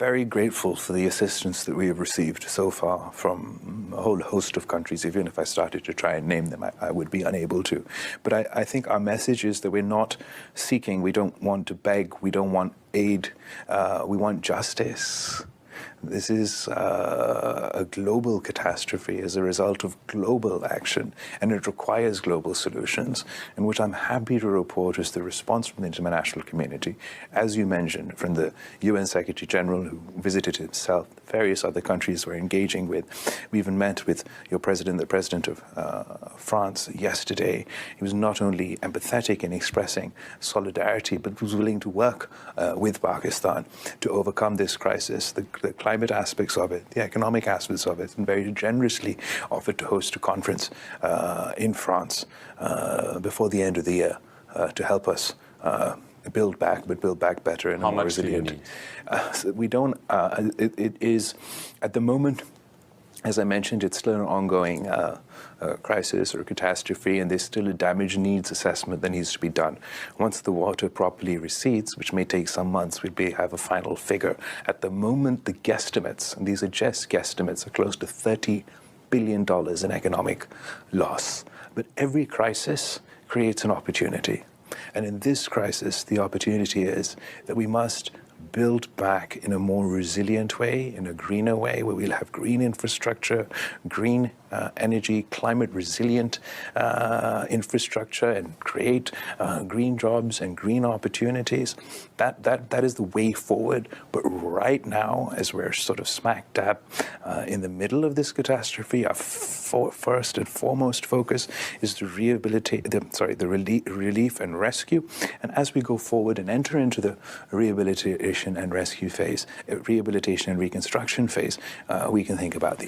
very grateful for the assistance that we have received so far from a whole host of countries. Even if I started to try and name them, I would be unable to. But I think our message is that we're not seeking, we don't want to beg, we don't want aid, we want justice. This is a global catastrophe as a result of global action, and it requires global solutions. And what I'm happy to report is the response from the international community, as you mentioned, from the UN Secretary General, who visited himself, various other countries we're engaging with. We even met with your president, the president of France, yesterday. He was not only empathetic in expressing solidarity, but was willing to work with Pakistan to overcome this crisis, the climate aspects of it, the economic aspects of it, and very generously offered to host a conference in France before the end of the year to help us build back, but build back better and more resilient. We don't, it is, at the moment, as I mentioned, it's still an ongoing crisis or catastrophe, and there's still a damage needs assessment that needs to be done. Once the water properly recedes, which may take some months, we'll have a final figure. At the moment, the guesstimates, and these are just guesstimates, are close to $30 billion in economic loss. But every crisis creates an opportunity. And in this crisis, the opportunity is that we must build back in a more resilient way, in a greener way, where we'll have green infrastructure, green energy, climate resilient infrastructure, and create green jobs and green opportunities. That is the way forward. But right now, as we're sort of smack dab in the middle of this catastrophe, our first and foremost focus is to the relief and rescue. And as we go forward and enter into the rehabilitation and rescue phase, rehabilitation and reconstruction phase, we can think about these.